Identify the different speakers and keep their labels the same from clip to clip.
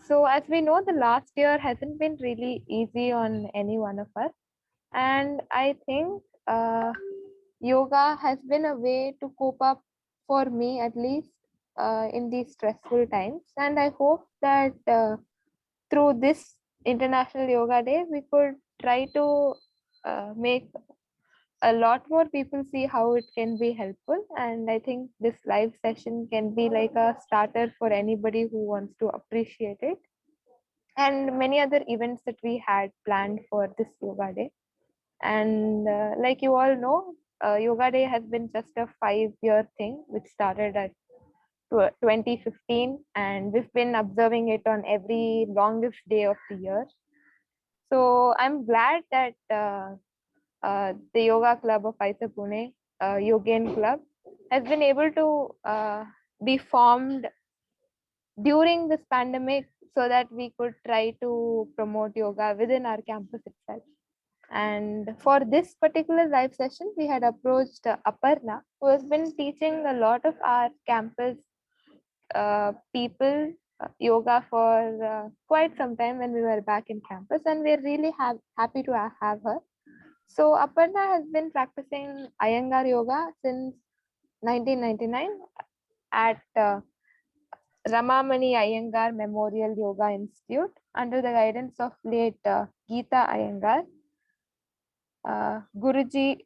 Speaker 1: So as we know, the last year hasn't been really easy on any one of us. And I think yoga has been a way to cope up, for me at least, in these stressful times. And I hope that through this International Yoga Day, we could try to make a lot more people see how it can be helpful. And I think this live session can be like a starter for anybody who wants to appreciate it, and many other events that we had planned for this Yoga Day. And like you all know, Yoga Day has been just a 5-year thing, which started at 2015, and we've been observing it on every longest day of the year. So I'm glad that the Yoga Club of IISER Pune, Yogain Club, has been able to be formed during this pandemic so that we could try to promote yoga within our campus itself. And for this particular live session, we had approached Aparna, who has been teaching a lot of our campus people yoga for quite some time when we were back in campus, and we're really happy to have her. So Aparna has been practicing Iyengar yoga since 1999 at Ramamani Iyengar Memorial Yoga Institute under the guidance of late Geeta Iyengar. Guruji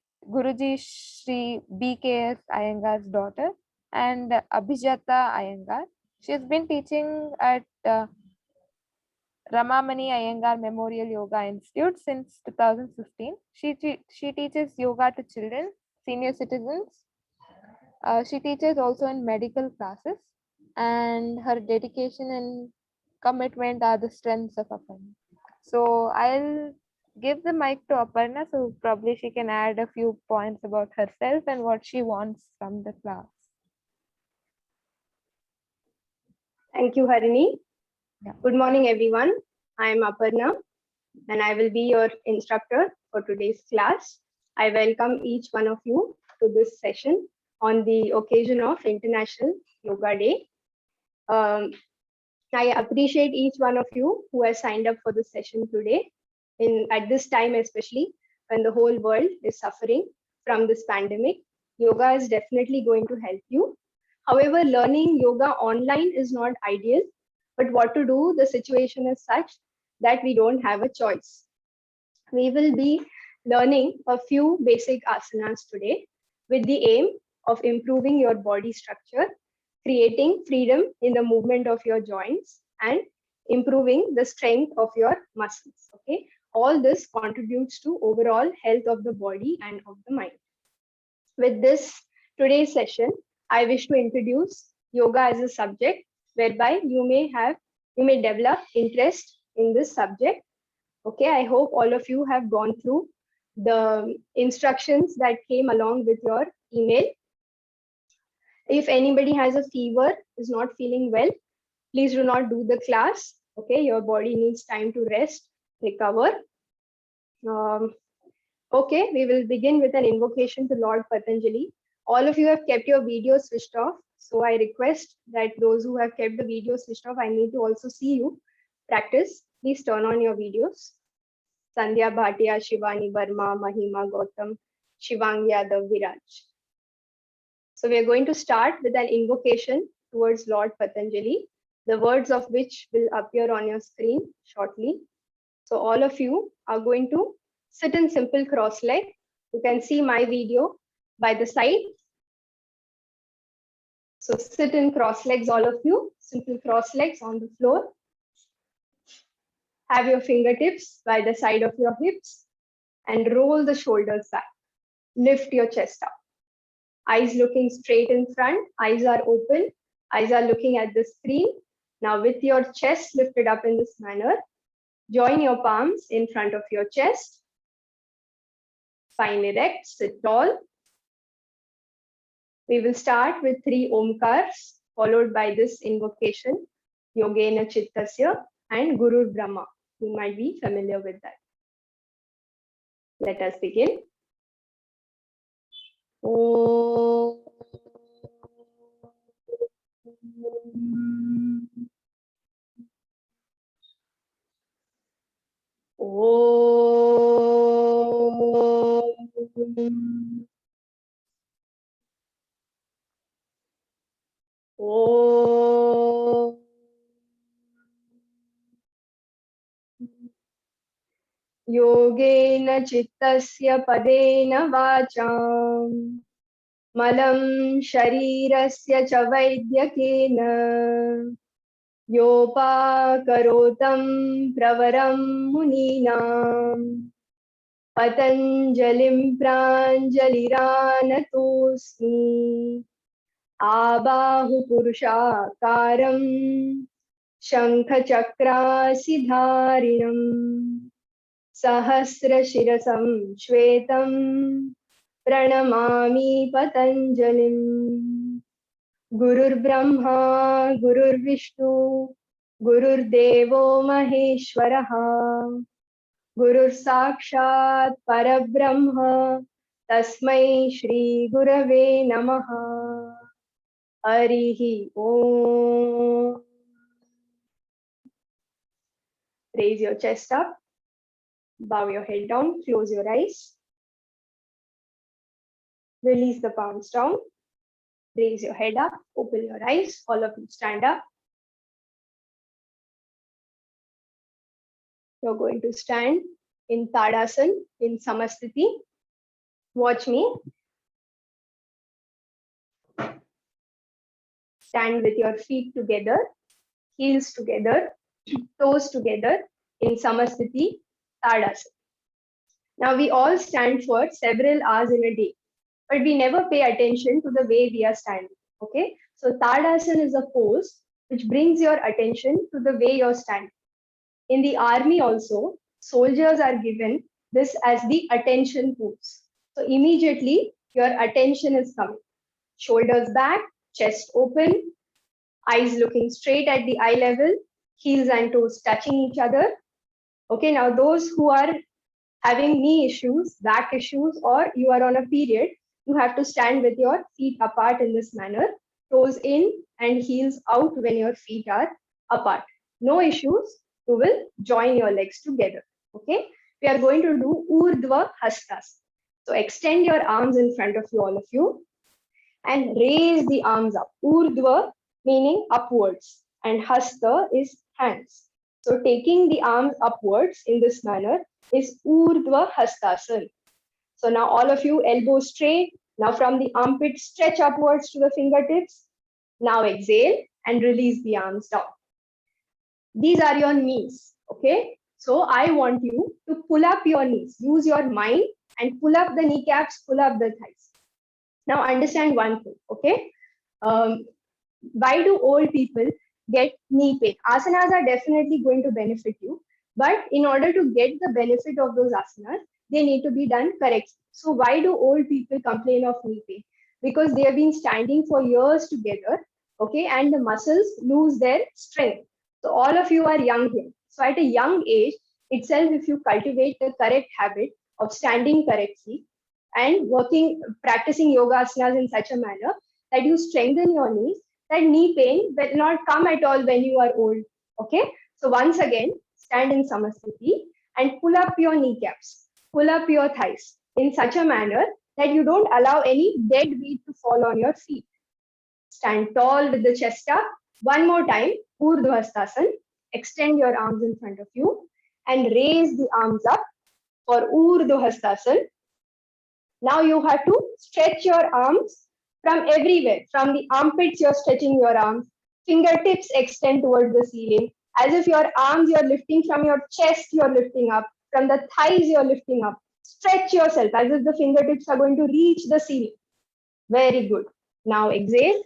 Speaker 1: Shri BKS Iyengar's daughter, and Abhijata Iyengar. She's been teaching at Ramamani Iyengar Memorial Yoga Institute since 2015. She teaches yoga to children, senior citizens. She teaches also in medical classes, and her dedication and commitment are the strengths of Aparna. So I'll give the mic to Aparna, so probably she can add a few points about herself and what she wants from the class.
Speaker 2: Thank you, Harini.
Speaker 1: Yeah.
Speaker 2: Good morning, everyone. I am Aparna, and I will be your instructor for today's class. I welcome each one of you to this session on the occasion of International Yoga Day. I appreciate each one of you who has signed up for this session today, at this time especially when the whole world is suffering from this pandemic. Yoga is definitely going to help you. However, learning yoga online is not ideal, but what to do, the situation is such that we don't have a choice. We will be learning a few basic asanas today with the aim of improving your body structure, creating freedom in the movement of your joints, and improving the strength of your muscles. Okay, all this contributes to overall health of the body and of the mind. With this today's session, I wish to introduce yoga as a subject whereby you may develop interest in this subject. Okay, I hope all of you have gone through the instructions that came along with your email. If anybody has a fever, is not feeling well, please do not do the class. Okay, your body needs time to rest, recover. Okay, we will begin with an invocation to Lord Patanjali. All of you have kept your video switched off. So I request that those who have kept the video switched off, I need to also see you practice. Please turn on your videos. Sandhya Bhatia, Shivani Verma, Mahima Gautam, Shivang Yadav, Viraj. So we are going to start with an invocation towards Lord Patanjali, the words of which will appear on your screen shortly. So all of you are going to sit in simple cross leg. You can see my video by the side. So sit in cross legs, all of you, simple cross legs on the floor. Have your fingertips by the side of your hips and roll the shoulders back. Lift your chest up. Eyes looking straight in front, eyes are open, eyes are looking at the screen. Now with your chest lifted up in this manner, join your palms in front of your chest. Spine erect, sit tall. We will start with 3 Omkars, followed by this invocation, Yogena Chittasya and Guru Brahma. You might be familiar with that. Let us begin. Om. योगेन चित्तस्य पदेन वाचां मलं शरीरस्य च वैद्यकेन योपाकरोतं प्रवरं मुनीनां पतञ्जलिं प्राञ्जलिरानतोऽस्मि आबाहुपुरुषाकारं शङ्खचक्रासिधारिणम् सहस्रशिरसं श्वेतं प्रणमामि पतञ्जलिम् गुरुर्ब्रह्मा गुरुर्विष्णु गुरुर्देवो महेश्वरः गुरुर्साक्षात् परब्रह्म तस्मै श्रीगुरवे नमः हरिः ओम. Raise your chest up, bow your head down, close your eyes, release the palms down, raise your head up, open your eyes, all of you stand up. You're going to stand in Tadasana, in Samasthiti. Watch me. Stand with your feet together, heels together, toes together in Samasthiti, Tadasana. Now we all stand for several hours in a day, but we never pay attention to the way we are standing. Okay, so Tadasana is a pose which brings your attention to the way you're standing. In the army also, soldiers are given this as the attention pose. So immediately your attention is coming. Shoulders back, chest open, eyes looking straight at the eye level, heels and toes touching each other. Okay, now those who are having knee issues, back issues, or you are on a period, you have to stand with your feet apart in this manner, toes in and heels out when your feet are apart. No issues, you will join your legs together. Okay, we are going to do Urdhva Hastas. So extend your arms in front of you, all of you, and raise the arms up. Urdhva meaning upwards, and Hasta is hands. So taking the arms upwards in this manner is Urdhva Hastasana. So now all of you elbows straight. Now from the armpit, stretch upwards to the fingertips. Now exhale and release the arms down. These are your knees, okay? So I want you to pull up your knees. Use your mind and pull up the kneecaps, pull up the thighs. Now understand one thing, okay? Why do old people get knee pain? Asanas are definitely going to benefit you, but in order to get the benefit of those asanas, they need to be done correctly. So why do old people complain of knee pain? Because they have been standing for years together, okay, and the muscles lose their strength. So all of you are young here. So at a young age itself, if you cultivate the correct habit of standing correctly and practicing yoga asanas in such a manner that you strengthen your knees, that knee pain will not come at all when you are old. Okay, so once again, stand in Samasthiti and pull up your kneecaps, pull up your thighs in such a manner that you don't allow any dead weight to fall on your feet. Stand tall with the chest up. One more time, Urdhva Hastasana. Extend your arms in front of you and raise the arms up for Urdhva Hastasana. Now you have to stretch your arms from everywhere. From the armpits, you're stretching your arms. Fingertips extend towards the ceiling. As if your arms you're lifting from your chest, you're lifting up. From the thighs, you're lifting up. Stretch yourself as if the fingertips are going to reach the ceiling. Very good. Now exhale.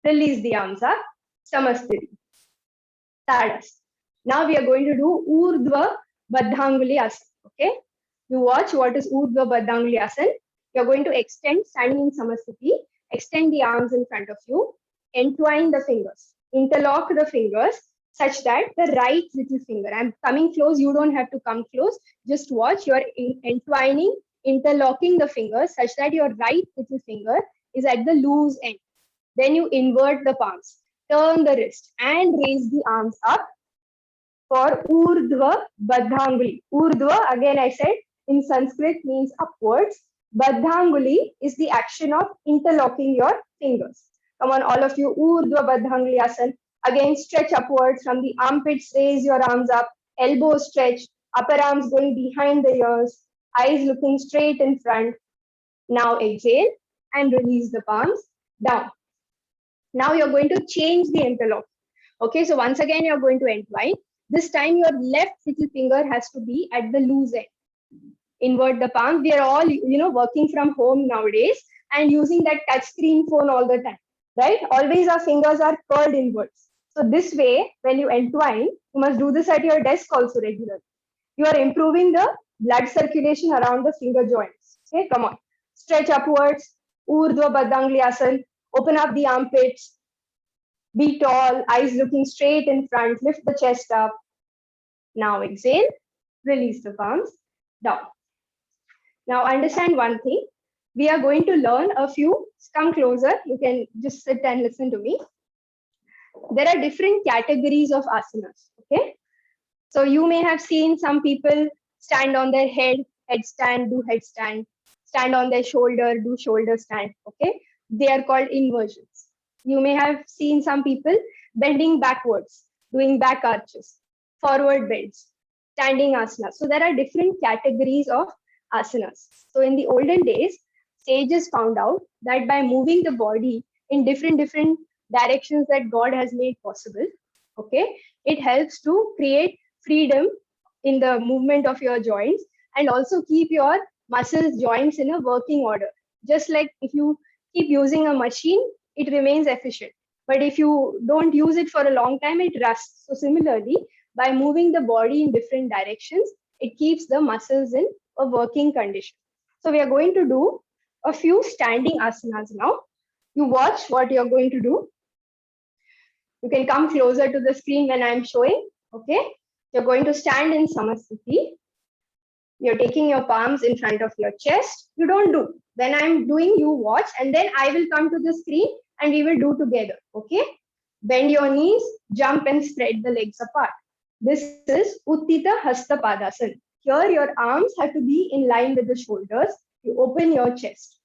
Speaker 2: Release the arms up. Samasthiti. Tadasana. Now we are going to do Urdhva Baddhanguli Asana. Okay. You watch what is Urdhva Baddhanguli Asana. You're going to extend, standing in Samasthiti, extend the arms in front of you, entwine the fingers, interlock the fingers such that the right little finger, I'm coming close, you don't have to come close, just watch, you're entwining, interlocking the fingers such that your right little finger is at the loose end. Then you invert the palms, turn the wrist and raise the arms up for Urdhva Baddhanguli. Urdhva, again I said, in Sanskrit means upwards. Baddhanguli is the action of interlocking your fingers. Come on, all of you, Urdhva Baddhanguli Asana. Again, stretch upwards from the armpits, raise your arms up, elbows stretch, Upper arms going behind the ears, eyes looking straight in front. Now exhale and release the palms down. Now you're going to change the interlock. Okay, so once again, you're going to entwine. This time your left little finger has to be at the loose end. Invert the palm. We are all, working from home nowadays and using that touch screen phone all the time, right? Always our fingers are curled inwards. So this way, when you entwine, you must do this at your desk also regularly. You are improving the blood circulation around the finger joints. Okay, come on. Stretch upwards, Urdhva Baddanglyasana. Open up the armpits. Be tall, eyes looking straight in front. Lift the chest up. Now exhale, release the palms down. Now understand one thing. We are going to learn a few. Come closer. You can just sit and listen to me. There are different categories of asanas. Okay. So you may have seen some people stand on their head, headstand, do headstand, stand on their shoulder, do shoulder stand. Okay. They are called inversions. You may have seen some people bending backwards, doing back arches, forward bends, standing asanas. So there are different categories of asanas. So in the olden days, sages found out that by moving the body in different directions that God has made possible, okay, it helps to create freedom in the movement of your joints and also keep your muscles, joints in a working order. Just like if you keep using a machine, it remains efficient. But if you don't use it for a long time, it rusts. So similarly, by moving the body in different directions, it keeps the muscles in a working condition. So we are going to do a few standing asanas now. You watch what you're going to do. You can come closer to the screen when I'm showing. Okay. You're going to stand in Samasthiti. You're taking your palms in front of your chest. You don't do. When I'm doing, you watch, and then I will come to the screen and we will do together. Okay. Bend your knees, jump and spread the legs apart. This is Uttita Hasta Padasana. Here, your arms have to be in line with the shoulders. You open your chest.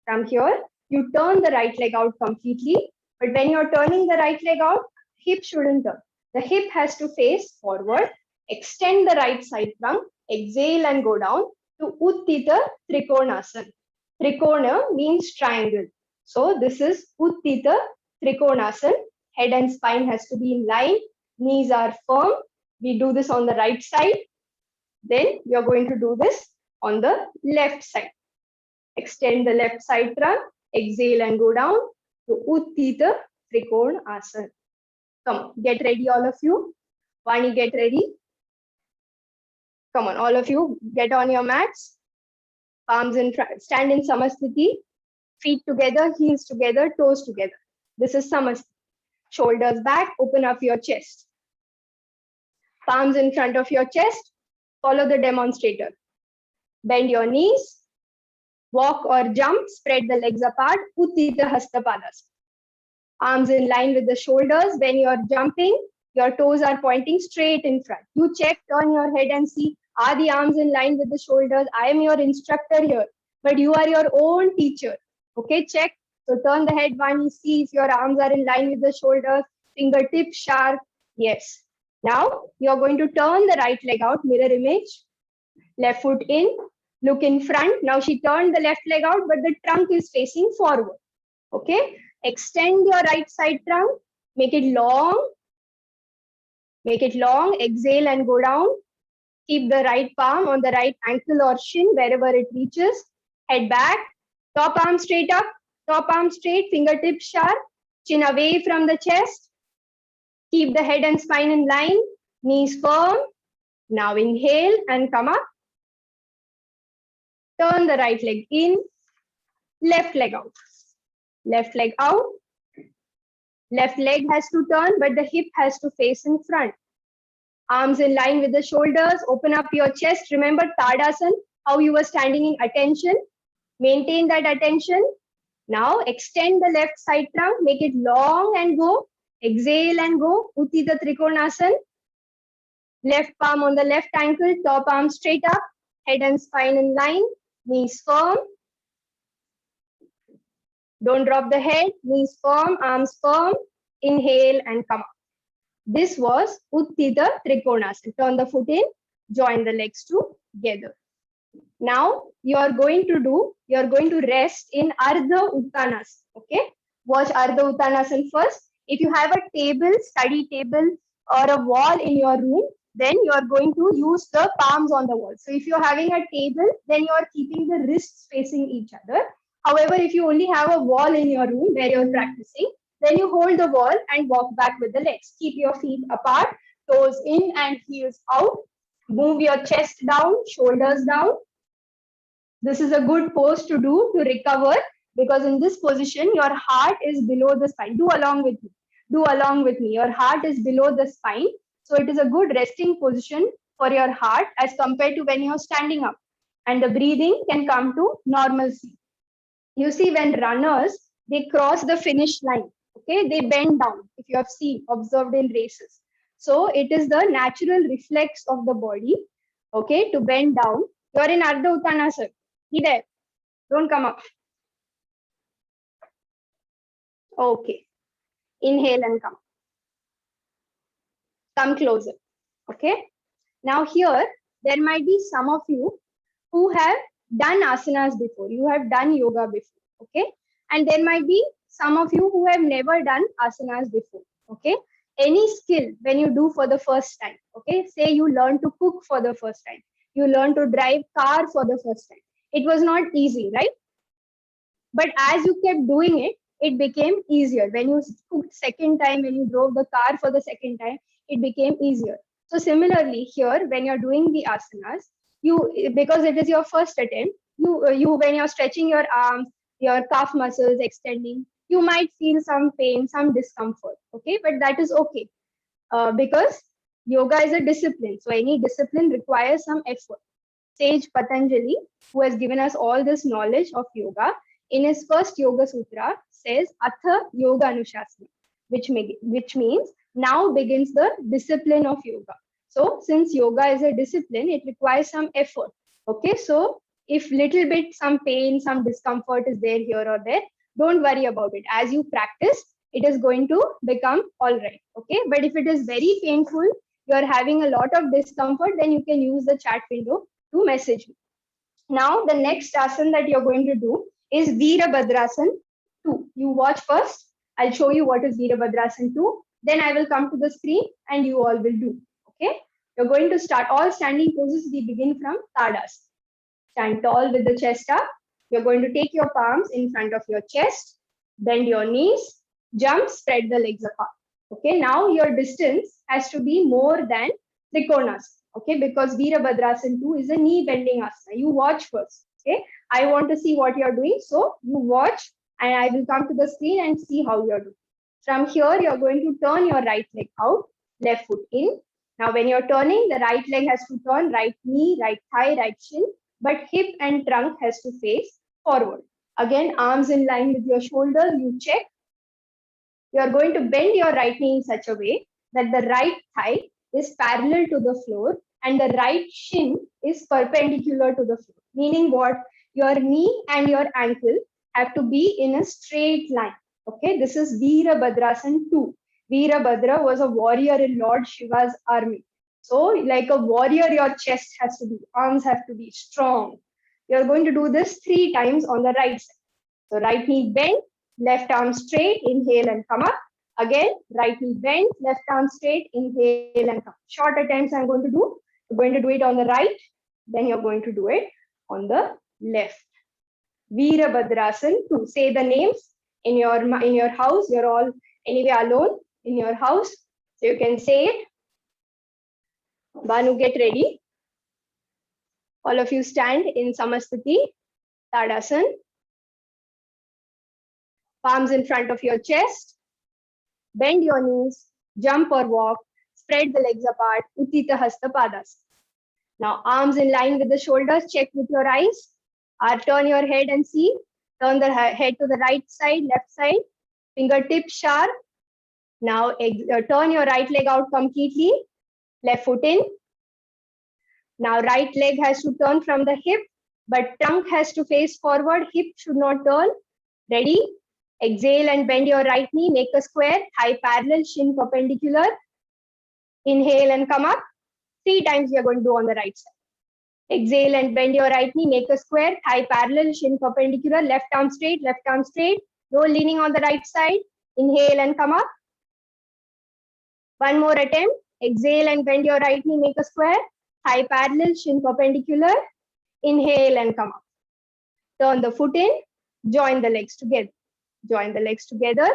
Speaker 2: From here, you turn the right leg out completely. But when you're turning the right leg out, hip shouldn't turn. The hip has to face forward. Extend the right side trunk. Exhale and go down to Uttita Trikonasana. Trikona means triangle. So this is Uttita Trikonasana. Head and spine has to be in line. Knees are firm. We do this on the right side. Then you're going to do this on the left side. Extend the left side trunk. Exhale and go down to Uttita Trikonasana. Come on, get ready, all of you. Vani, get ready. Come on, all of you, get on your mats. Palms in front. Stand in Samasthiti. Feet together, heels together, toes together. This is Samasthiti. Shoulders back, open up your chest. Palms in front of your chest. Follow the demonstrator. Bend your knees. Walk or jump, spread the legs apart. Uttita Hasta Padasana. Arms in line with the shoulders. When you're jumping, your toes are pointing straight in front. You check, turn your head and see, are the arms in line with the shoulders? I am your instructor here, but you are your own teacher. Okay, check. So turn the head, Vani, see if your arms are in line with the shoulders, fingertips sharp. Yes. Now you're going to turn the right leg out, mirror image. Left foot in, look in front. Now she turned the left leg out, but the trunk is facing forward. Okay. Extend your right side trunk. Make it long. Make it long. Exhale and go down. Keep the right palm on the right ankle or shin wherever it reaches. Head back. Top arm straight up. Top arm straight. Fingertips sharp. Chin away from the chest. Keep the head and spine in line. Knees firm. Now inhale and come up. Turn the right leg in. Left leg out. Left leg out. Left leg has to turn, but the hip has to face in front. Arms in line with the shoulders. Open up your chest. Remember Tadasana, how you were standing in attention. Maintain that attention. Now extend the left side trunk. Make it long and go. Exhale and go. Uttita Trikonasana. Left palm on the left ankle. Top arm straight up. Head and spine in line. Knees firm. Don't drop the head. Knees firm. Arms firm. Inhale and come up. This was Uttita Trikonasana. Turn the foot in. join the legs together. Now you're going to rest in Ardha Uttanasana. Okay, watch Ardha Uttanasana first. If you have a table, study table, or a wall in your room, then you're going to use the palms on the wall. So if you're having a table, then you're keeping the wrists facing each other. However, if you only have a wall in your room where you're practicing, then you hold the wall and walk back with the legs. Keep your feet apart, toes in and heels out. Move your chest down, shoulders down. This is a good pose to do to recover, because in this position, your heart is below the spine. Do along with me. Do along with me. Your heart is below the spine. So it is a good resting position for your heart as compared to when you're standing up. And the breathing can come to normalcy. You see, when runners, they cross the finish line. Okay, they bend down. If you have seen, observed in races. So it is the natural reflex of the body, okay, to bend down. You're in Ardha Uttanasana. Be there. Don't come up. Okay. Inhale and come. Come closer. Okay. Now here, there might be some of you who have done asanas before. You have done yoga before. Okay. And there might be some of you who have never done asanas before. Okay. Any skill when you do for the first time. Okay. Say you learn to cook for the first time. You learn to drive car for the first time. It was not easy, right? But as you kept doing it, it became easier. When you cooked second time, when you drove the car for the second time, it became easier. So similarly here, when you're doing the asanas, you, because it is your first attempt, you when you're stretching your arms, your calf muscles extending, you might feel some pain, some discomfort. Okay, but that is okay, because yoga is a discipline. So any discipline requires some effort. Sage Patanjali, who has given us all this knowledge of yoga, in his first Yoga Sutra says Atha Yoga Anushasana, which means now begins the discipline of yoga. So since yoga is a discipline, it requires some effort. Okay, so if little bit some pain, some discomfort is there here or there, don't worry about it. As you practice, it is going to become all right. Okay, but if it is very painful, you are having a lot of discomfort, then you can use the chat window to message me. Now, the next asana that you're going to do is Virabhadrasana 2. You watch first. I'll show you what is Virabhadrasana 2. Then I will come to the screen and you all will do. Okay. You're going to start all standing poses. We begin from Tadasana. Stand tall with the chest up. You're going to take your palms in front of your chest. Bend your knees. Jump, spread the legs apart. Okay. Now your distance has to be more than Trikonasana. Okay, because Virabhadrasana 2 is a knee bending asana. You watch first. Okay, I want to see what you're doing. So you watch and I will come to the screen and see how you're doing. From here, you're going to turn your right leg out, left foot in. Now, when you're turning, the right leg has to turn, right knee, right thigh, right shin, but hip and trunk has to face forward. Again, arms in line with your shoulders, you check. You're going to bend your right knee in such a way that the right thigh is parallel to the floor and the right shin is perpendicular to the floor. Meaning what? Your knee and your ankle have to be in a straight line. Okay, this is Virabhadrasana 2. Virabhadra was a warrior in Lord Shiva's army. So like a warrior, your chest has to be, arms have to be strong. You're going to do this 3 times on the right side. So right knee bend, left arm straight, inhale and come up. Again, right knee bend, left arm straight, inhale and come. Short attempts I'm going to do. You're going to do it on the right, then you're going to do it on the left. Virabhadrasana 2. Say the names in your house. You're all anyway alone in your house. So you can say it. Banu, get ready. All of you stand in Samasthiti, Tadasana. Palms in front of your chest. Bend your knees, jump or walk, spread the legs apart, Uttita Hasta Padasana. Now, arms in line with the shoulders, check with your eyes. Turn your head and see. Turn the head to the right side, left side, fingertips sharp. Now, turn your right leg out completely, left foot in. Now, right leg has to turn from the hip, but trunk has to face forward, hip should not turn. Ready? Exhale and bend your right knee, make a square, thigh parallel, shin perpendicular. Inhale and come up. 3 times we are going to do on the right side. Exhale and bend your right knee, make a square, thigh parallel, shin perpendicular, left arm straight, no leaning on the right side. Inhale and come up. One more attempt. Exhale and bend your right knee, make a square, thigh parallel, shin perpendicular. Inhale and come up. Turn the foot in, join the legs together. Join the legs together.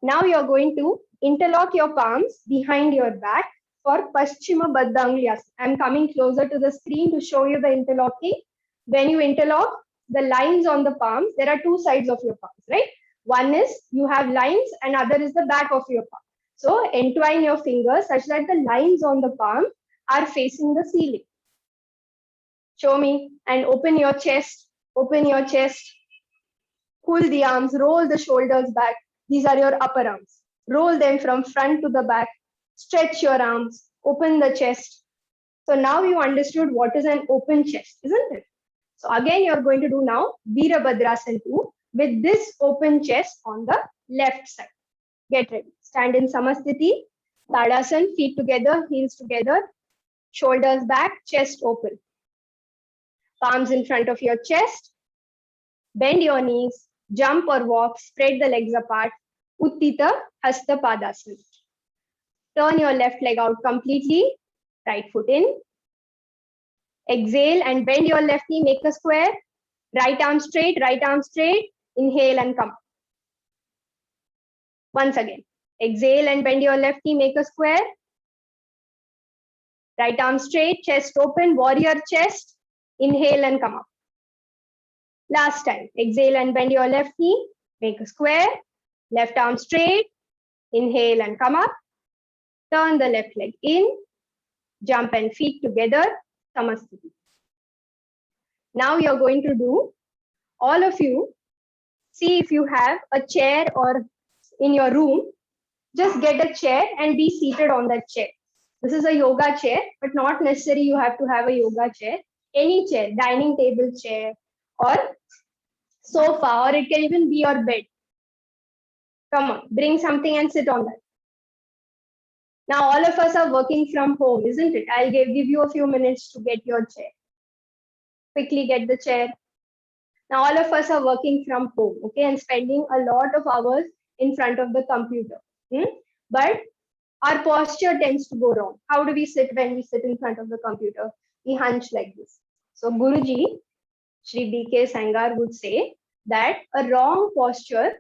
Speaker 2: Now you're going to interlock your palms behind your back for Paschima Baddha Angulyasana. I'm coming closer to the screen to show you the interlocking. When you interlock, the lines on the palms, there are two sides of your palms, right? One is you have lines and other is the back of your palm. So entwine your fingers such that the lines on the palm are facing the ceiling. Show me and open your chest. Open your chest. Pull the arms, roll the shoulders back. These are your upper arms. Roll them from front to the back. Stretch your arms. Open the chest. So now you understood what is an open chest, isn't it? So again, you're going to do now Virabhadrasana 2 with this open chest on the left side. Get ready. Stand in Samasthiti. Tadasana, feet together, heels together, shoulders back, chest open. Palms in front of your chest. Bend your knees, jump or walk, spread the legs apart. Uttita Hasta Padasana. Turn your left leg out completely, right foot in. Exhale and bend your left knee, make a square. Right arm straight, Inhale and come up. Once again, exhale and bend your left knee, make a square. Right arm straight, chest open, warrior chest. Inhale and come up. Last time, exhale and bend your left knee, make a square. Left arm straight, inhale and come up. Turn the left leg in, jump and feet together, Samasthiti. Now you're going to do, all of you, see if you have a chair or in your room, just get a chair and be seated on that chair. This is a yoga chair, but not necessary you have to have a yoga chair. Any chair, dining table chair or sofa, or it can even be your bed. Come on, bring something and sit on that. Now all of us are working from home, isn't it? I'll give you a few minutes to get your chair. Quickly get the chair. Now all of us are working from home, okay, and spending a lot of hours in front of the computer. But our posture tends to go wrong. How do we sit when we sit in front of the computer? We hunch like this. So Guruji, Shri D.K. Sangar would say that a wrong posture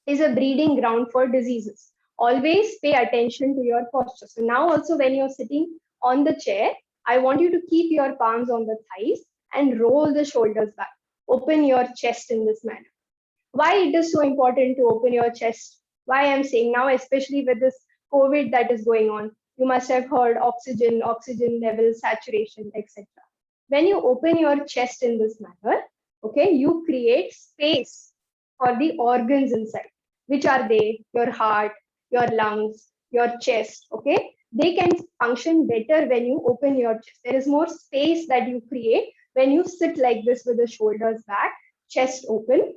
Speaker 2: is a breeding ground for diseases. Always pay attention to your posture. So now also when you're sitting on the chair, I want you to keep your palms on the thighs and roll the shoulders back. Open your chest in this manner. Why it is so important to open your chest? Why I'm saying now, especially with this COVID that is going on, you must have heard oxygen level, saturation, etc. When you open your chest in this manner, okay, you create space for the organs inside. Which are they? Your heart, your lungs, your chest, okay? They can function better when you open your chest. There is more space that you create when you sit like this with the shoulders back, chest open.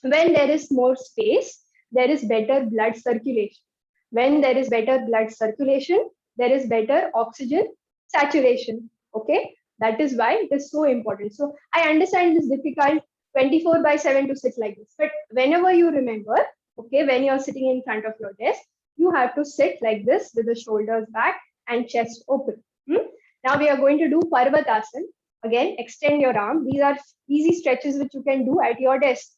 Speaker 2: When there is more space, there is better blood circulation. When there is better blood circulation, there is better oxygen saturation, okay? That is why it is so important. So I understand it's difficult 24/7 to sit like this, but whenever you remember, okay, when you're sitting in front of your desk, you have to sit like this with the shoulders back and chest open. Now we are going to do Parvatasana. Again, extend your arm. These are easy stretches which you can do at your desk.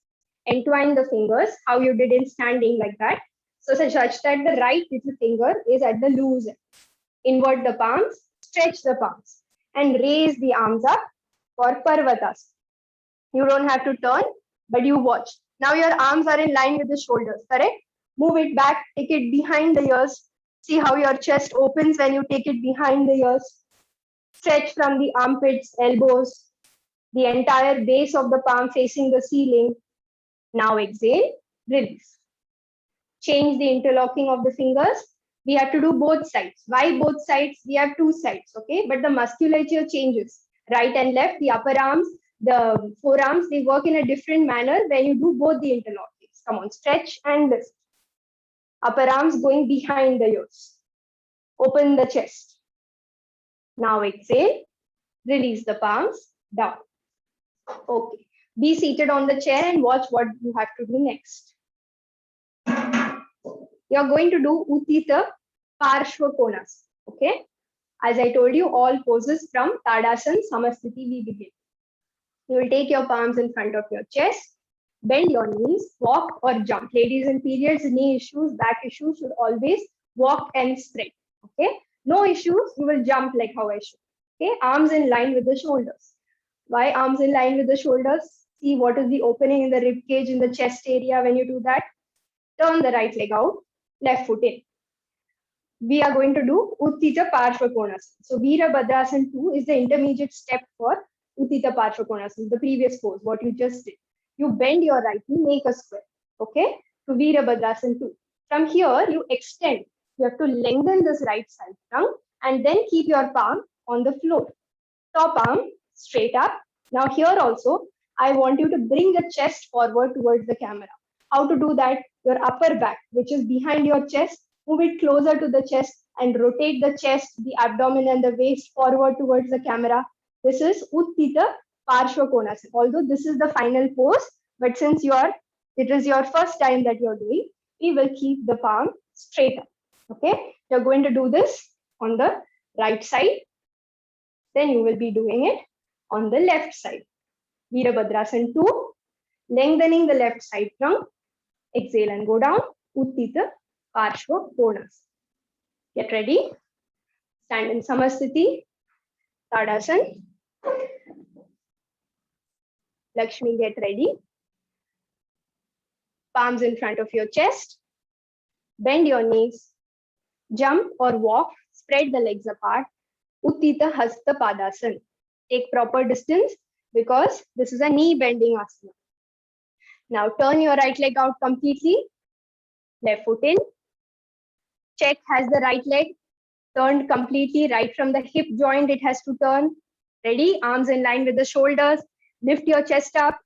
Speaker 2: Entwine the fingers, how you did in standing like that. So such that the right little finger is at the loose end. Invert the palms, stretch the palms, and raise the arms up for Parvatasana. You don't have to turn, but you watch. Now your arms are in line with the shoulders, correct? Move it back, take it behind the ears. See how your chest opens when you take it behind the ears. Stretch from the armpits, elbows, the entire base of the palm facing the ceiling. Now exhale, release. Change the interlocking of the fingers. We have to do both sides. Why both sides? We have two sides, okay? But the musculature changes. Right and left, the upper arms, the forearms, they work in a different manner when you do both the interlockings. Come on, stretch and lift. Upper arms going behind the ears. Open the chest. Now exhale, release the palms down. Okay, be seated on the chair and watch what you have to do next. You're going to do Uttita Parshva Konasana. Okay, as I told you, all poses from Tadasana Samasthiti we begin. You will take your palms in front of your chest, bend your knees, walk or jump. Ladies in periods, knee issues, back issues should always walk and spread. Okay, no issues, you will jump like how I showed. Okay, arms in line with the shoulders. Why arms in line with the shoulders? See what is the opening in the rib cage in the chest area when you do that. Turn the right leg out, left foot in. We are going to do Uttita Parshva Konasana. So Virabhadrasana 2 is the intermediate step for Uttita Parshva Konasana, the previous pose, what you just did. You bend your right knee, make a square, okay, to Virabhadrasana 2. From here, you extend. You have to lengthen this right side trunk and then keep your palm on the floor. Top arm straight up. Now here also, I want you to bring the chest forward towards the camera. How to do that? Your upper back, which is behind your chest, move it closer to the chest and rotate the chest, the abdomen and the waist forward towards the camera. This is Uttita Parshva Konasana. Although this is the final pose, but since it is your first time that you're doing, we will keep the palm straight up. Okay, you're going to do this on the right side. Then you will be doing it on the left side. Virabhadrasana 2, lengthening the left side trunk. Exhale and go down. Uttita Parshva Konasana. Get ready. Stand in Samasthiti. Tadasana. Lakshmi, get ready. Palms in front of your chest. Bend your knees. Jump or walk. Spread the legs apart. Uttita Hasta Padasana. Take proper distance because this is a knee bending asana. Now turn your right leg out completely. Left foot in. Check, has the right leg turned completely right from the hip joint? It has to turn. Ready? Arms in line with the shoulders. Lift your chest up.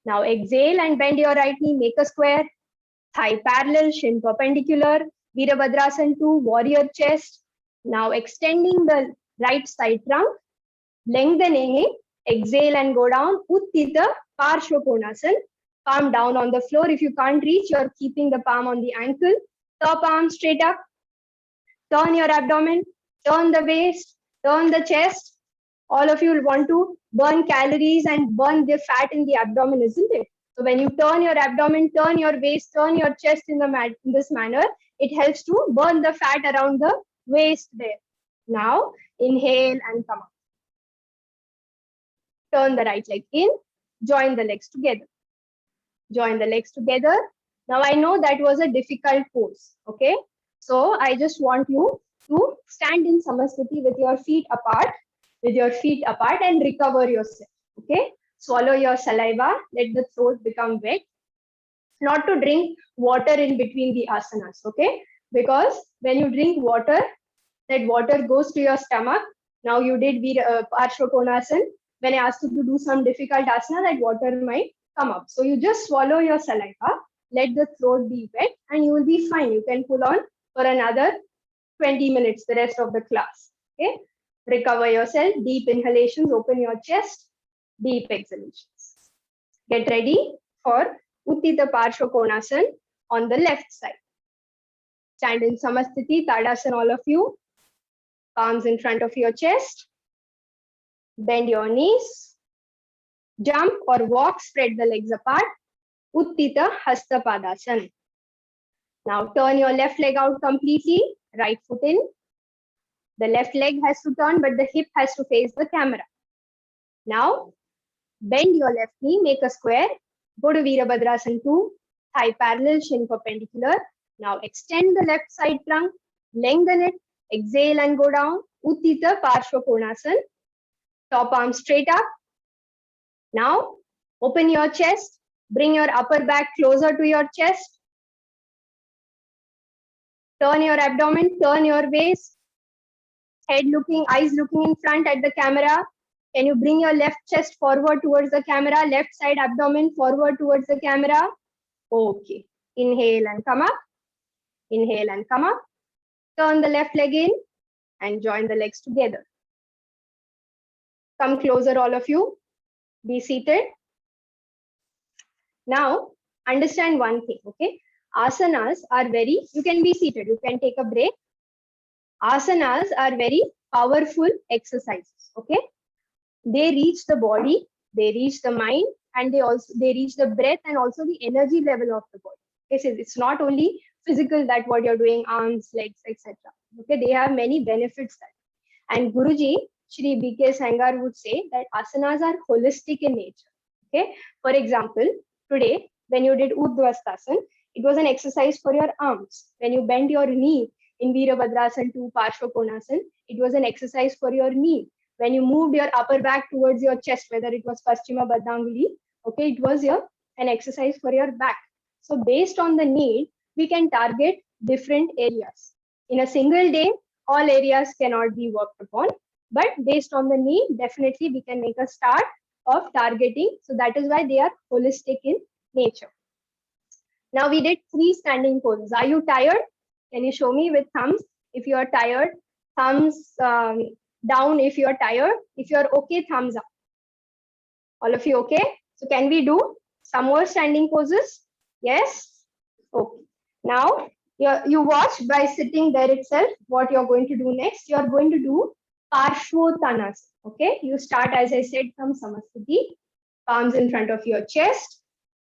Speaker 2: Now exhale and bend your right knee. Make a square. Thigh parallel, shin perpendicular. Virabhadrasana 2, warrior chest. Now extending the right side trunk. Lengthening it. Exhale and go down. Uttita Parshva Konasana. Palm down on the floor. If you can't reach, you're keeping the palm on the ankle. Top arm straight up. Turn your abdomen. Turn the waist. Turn the chest. All of you will want to burn calories and burn the fat in the abdomen, isn't it? So when you turn your abdomen, turn your waist, turn your chest in this manner, it helps to burn the fat around the waist there. Now inhale and come up. Turn the right leg in. Join the legs together. Join the legs together. Now I know that was a difficult pose. Okay. So I just want you to stand in Samasthiti with your feet apart, and recover yourself. Okay. Swallow your saliva. Let the throat become wet. Not to drink water in between the asanas. Okay. Because when you drink water, that water goes to your stomach. Now you did Parshva Konasana. When I asked you to do some difficult asana, that water might come up. So you just swallow your saliva, let the throat be wet, and you will be fine. You can pull on for another 20 minutes, the rest of the class. Okay. Recover yourself. Deep inhalations, open your chest. Deep exhalations. Get ready for Uttita Parshva Konasana on the left side. Stand in Samasthiti, Tadasana, all of you. Palms in front of your chest. Bend your knees. Jump or walk, spread the legs apart. Uttita Hasta Padasana. Now turn your left leg out completely. Right foot in. The left leg has to turn, but the hip has to face the camera. Now bend your left knee, make a square. Go to Virabhadrasana 2. Thigh parallel, shin perpendicular. Now extend the left side trunk. Lengthen it. Exhale and go down. Uttita Parshva Konasana. Top arm straight up. Now open your chest. Bring your upper back closer to your chest. Turn your abdomen. Turn your waist. Head looking, eyes looking in front at the camera. Can you bring your left chest forward towards the camera? Left side abdomen forward towards the camera. Okay. Inhale and come up. Inhale and come up. Turn the left leg in and join the legs together. Come closer, all of you. Be seated. Now, understand one thing, okay? Asanas are very, you can be seated, you can take a break. Asanas are very powerful exercises, okay? They reach the body, they reach the mind, and they reach the breath and also the energy level of the body. Okay, so it's not only physical that what you're doing, arms, legs, etc. Okay, they have many benefits. And Guruji, Shri B.K. Sangar would say that asanas are holistic in nature. Okay, for example, today when you did Urdhvastasana, it was an exercise for your arms. When you bend your knee in Virabhadrasana to Parshvakonasana, it was an exercise for your knee. When you moved your upper back towards your chest, whether it was Paschima Baddanguli, okay, it was an exercise for your back. So based on the need, we can target different areas. In a single day, all areas cannot be worked upon, but based on the need, definitely we can make a start of targeting. So that is why they are holistic in nature. Now we did 3 standing poses. Are you tired? Can you show me with thumbs if you are tired? Thumbs down if you are tired. If you are okay, thumbs up. All of you okay? So can we do some more standing poses? Yes? Okay. Now you watch by sitting there itself what you're going to do next. You're going to do Parshvottanasana. Okay, you start as I said from Samasthiti, palms in front of your chest,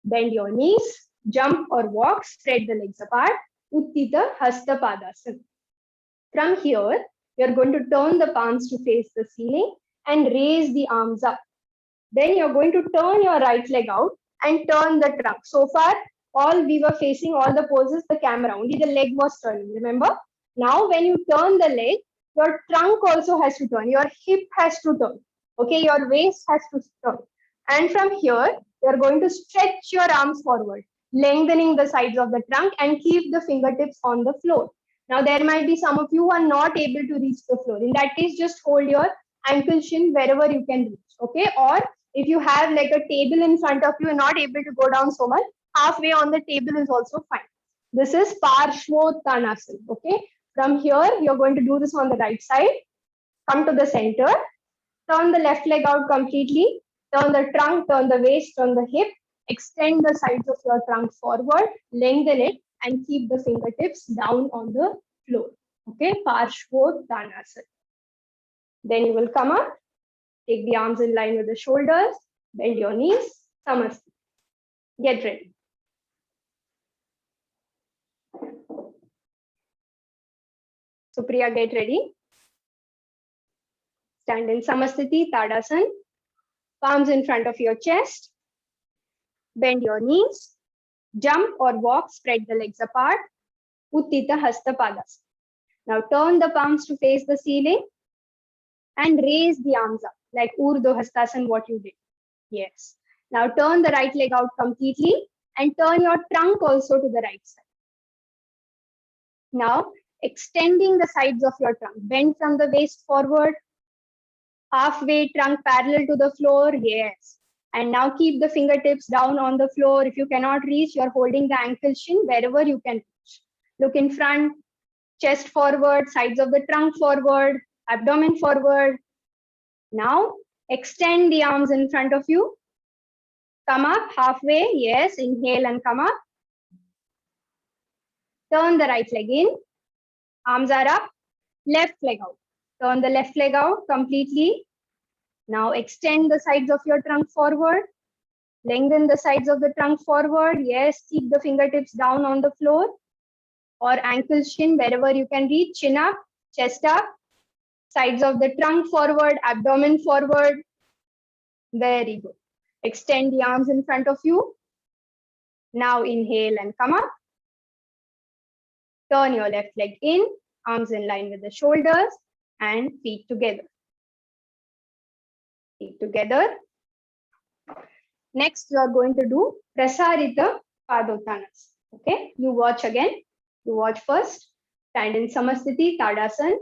Speaker 2: bend your knees, jump or walk, spread the legs apart, Uttita Hasta Padasana. From here, you're going to turn the palms to face the ceiling and raise the arms up. Then you're going to turn your right leg out and turn the trunk. So far, all we were facing all the poses, the camera, only the leg was turning, remember? Now, when you turn the leg, your trunk also has to turn, your hip has to turn, okay? Your waist has to turn. And from here, you're going to stretch your arms forward, lengthening the sides of the trunk and keep the fingertips on the floor. Now, there might be some of you who are not able to reach the floor. In that case, just hold your ankle shin wherever you can reach, okay? Or if you have like a table in front of you and not able to go down so much, halfway on the table is also fine. This is Parshvottanasana, okay? From here, you're going to do this on the right side. Come to the center. Turn the left leg out completely. Turn the trunk, turn the waist, turn the hip. Extend the sides of your trunk forward. Lengthen it and keep the fingertips down on the floor. Okay, Parshvottanasana. Then you will come up. Take the arms in line with the shoulders. Bend your knees. Samasthiti. Get ready. Supriya, get ready. Stand in Samasthiti, Tadasana. Palms in front of your chest. Bend your knees. Jump or walk, spread the legs apart. Uttita Hasta Padasana. Now turn the palms to face the ceiling and raise the arms up like Urdhva Hastasana, what you did. Yes. Now turn the right leg out completely and turn your trunk also to the right side. Now extending the sides of your trunk. Bend from the waist forward. Halfway trunk parallel to the floor. Yes. And now keep the fingertips down on the floor. If you cannot reach, you're holding the ankle shin wherever you can reach. Look in front, chest forward, sides of the trunk forward, abdomen forward. Now extend the arms in front of you. Come up halfway. Yes, inhale and come up. Turn the right leg in. Arms are up. Left leg out. Turn the left leg out completely. Now extend the sides of your trunk forward. Lengthen the sides of the trunk forward. Yes, keep the fingertips down on the floor or ankle shin wherever you can reach. Chin up, chest up. Sides of the trunk forward, abdomen forward. Very good. Extend the arms in front of you. Now inhale and come up. Turn your left leg in, arms in line with the shoulders and feet together. Feet together. Next, you are going to do Prasarita Padottanasana. Okay, you watch again. You watch first. Stand in Samasthiti, Tadasana.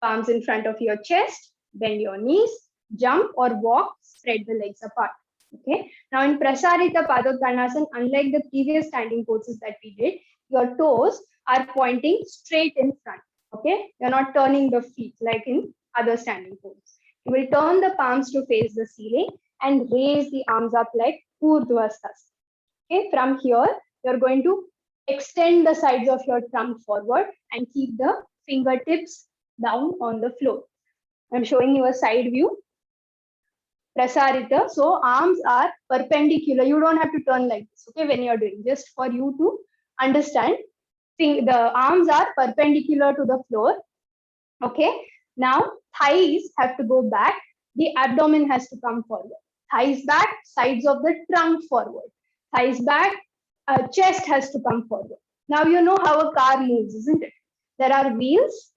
Speaker 2: Palms in front of your chest. Bend your knees. Jump or walk. Spread the legs apart. Okay. Now in Prasarita Padottanasana, unlike the previous standing poses that we did, your toes are pointing straight in front. Okay. You're not turning the feet like in other standing poses. You will turn the palms to face the ceiling and raise the arms up like Urdhva Hastasana. Okay, from here, you're going to extend the sides of your trunk forward and keep the fingertips down on the floor. I'm showing you a side view. Prasarita. So arms are perpendicular. You don't have to turn like this, okay, when you're doing, just for you to understand. The arms are perpendicular to the floor. Okay. Now thighs have to go back. The abdomen has to come forward. Thighs back, sides of the trunk forward. Thighs back, chest has to come forward. Now you know how a car moves, isn't it? There are wheels.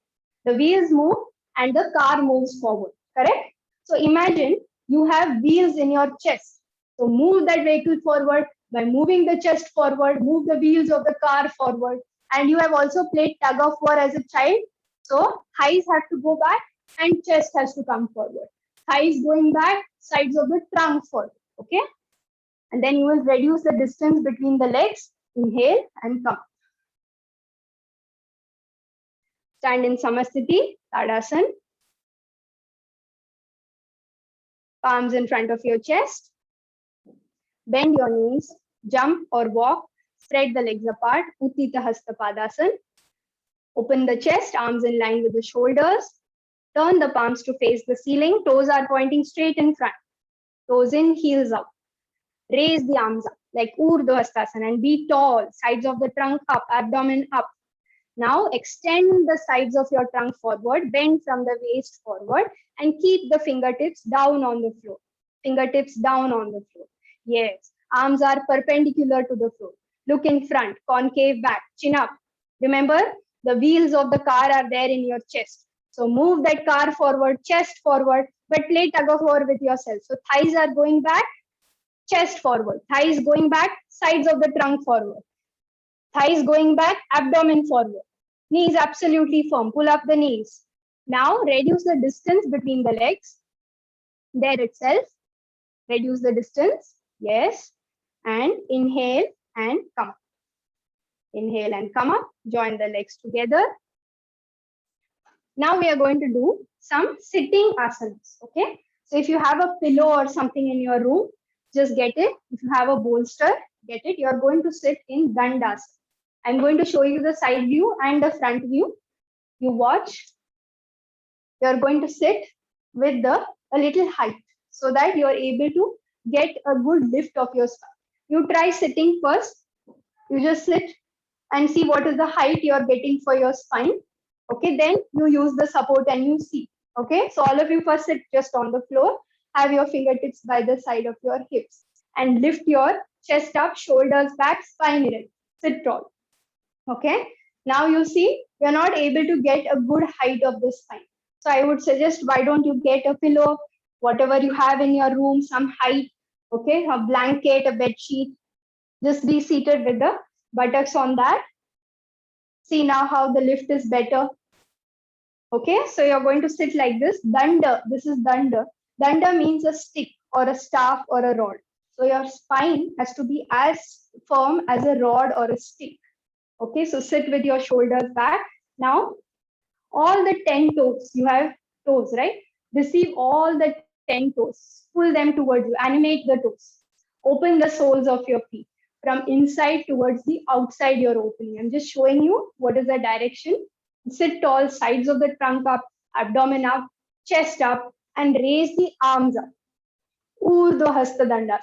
Speaker 2: The wheels move and the car moves forward. Correct? So imagine you have wheels in your chest. So move that vehicle forward by moving the chest forward, move the wheels of the car forward. And you have also played tug of war as a child. So thighs have to go back and chest has to come forward. Thighs going back, sides of the trunk forward. Okay. And then you will reduce the distance between the legs. Inhale and come. Stand in Samasthiti, Tadasana. Palms in front of your chest. Bend your knees, jump or walk, spread the legs apart, Uttita Hasta Padasana. Open the chest, arms in line with the shoulders. Turn the palms to face the ceiling, toes are pointing straight in front. Toes in, heels out. Raise the arms up like Urdhva Hastasana and be tall, sides of the trunk up, abdomen up. Now extend the sides of your trunk forward, bend from the waist forward and keep the fingertips down on the floor. Fingertips down on the floor. Yes, arms are perpendicular to the floor. Look in front, concave back, chin up. Remember, the wheels of the car are there in your chest. So move that car forward, chest forward, but play tug of war with yourself. So thighs are going back, chest forward. Thighs going back, sides of the trunk forward. Thighs going back, abdomen forward. Knees absolutely firm. Pull up the knees. Now reduce the distance between the legs. There itself. Reduce the distance. Yes. And inhale and come up. Inhale and come up. Join the legs together. Now we are going to do some sitting asanas. Okay. So if you have a pillow or something in your room, just get it. If you have a bolster, get it. You are going to sit in Dandasana. I'm going to show you the side view and the front view. You watch. You're going to sit with a little height so that you're able to get a good lift of your spine. You try sitting first. You just sit and see what is the height you're getting for your spine. Okay, then you use the support and you see. Okay, so all of you first sit just on the floor. Have your fingertips by the side of your hips and lift your chest up, shoulders back, spine erect. Sit tall. Okay, now you see you're not able to get a good height of the spine. So I would suggest, why don't you get a pillow, whatever you have in your room, some height, okay, a blanket, a bed sheet. Just be seated with the buttocks on that. See now how the lift is better. Okay, so you're going to sit like this. Danda, this is danda. Danda means a stick or a staff or a rod. So your spine has to be as firm as a rod or a stick. Okay, so sit with your shoulders back. Now, all the 10 toes, you have toes, right? Receive all the 10 toes, pull them towards you, animate the toes. Open the soles of your feet from inside towards the outside you're opening. I'm just showing you what is the direction. Sit tall, sides of the trunk up, abdomen up, chest up, and raise the arms up. Urdhva Hasta Dandasana.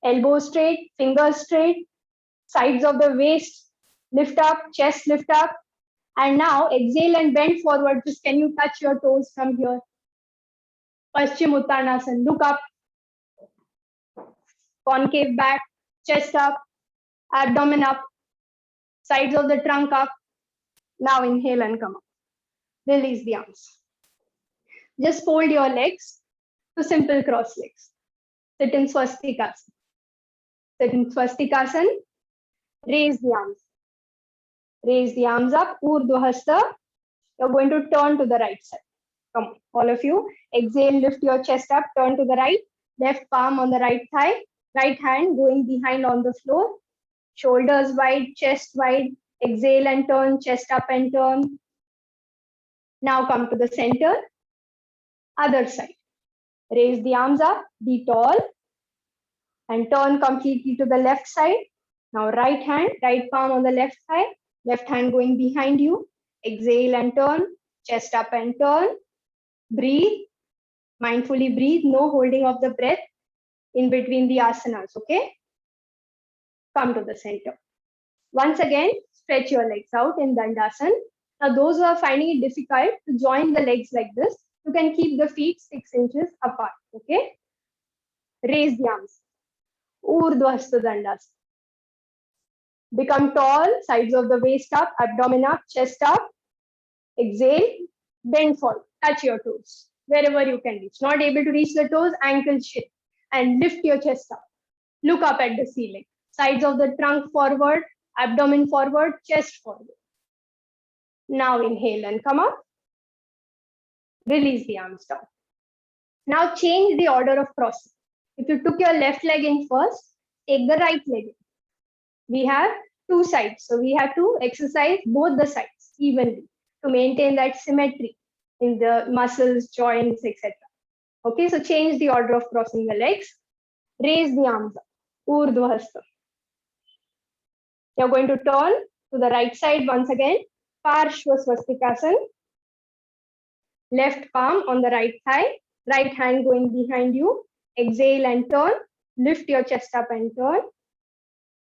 Speaker 2: Elbows straight, fingers straight, sides of the waist lift up, chest lift up. And now exhale and bend forward. Just can you touch your toes from here? Paschim Uttanasana. Look up. Concave back, chest up, abdomen up, sides of the trunk up. Now inhale and come up. Release the arms. Just fold your legs to simple cross legs. Sit in Swastikasana. Sit in Swastikasana. Raise the arms. Raise the arms up. Urdhva Hasta. You're going to turn to the right side. Come on, all of you. Exhale, lift your chest up, turn to the right. Left palm on the right thigh. Right hand going behind on the floor. Shoulders wide, chest wide. Exhale and turn, chest up and turn. Now come to the center. Other side. Raise the arms up, be tall, and turn completely to the left side. Now right hand, right palm on the left thigh, left hand going behind you. Exhale and turn, chest up and turn. Breathe, mindfully breathe, no holding of the breath in between the asanas, okay? Come to the center. Once again, stretch your legs out in Dandasana. Now those who are finding it difficult to join the legs like this, you can keep the feet 6 inches apart, okay? Raise the arms. Urdhva Hasta Dandasana. Become tall, sides of the waist up, abdomen up, chest up. Exhale, bend forward, touch your toes wherever you can reach. Not able to reach the toes, ankle shift and lift your chest up. Look up at the ceiling. Sides of the trunk forward, abdomen forward, chest forward. Now inhale and come up. Release the arms down. Now change the order of crossing. If you took your left leg in first, take the right leg in. We have two sides, so we have to exercise both the sides evenly to maintain that symmetry in the muscles, joints, etc. Okay, so change the order of crossing the legs. Raise the arms up. Urdhva Hasta. You're going to turn to the right side once again. Parshva Swastikasana. Left palm on the right thigh. Right hand going behind you. Exhale and turn. Lift your chest up and turn.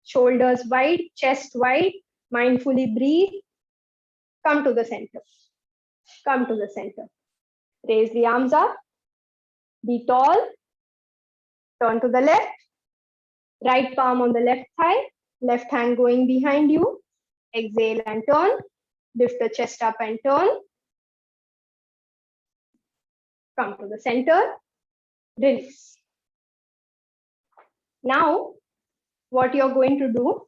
Speaker 2: Shoulders wide, chest wide. Mindfully breathe. Come to the center. Come to the center. Raise the arms up. Be tall. Turn to the left. Right palm on the left thigh. Left hand going behind you. Exhale and turn. Lift the chest up and turn. Come to the center. Release. Now, what you're going to do,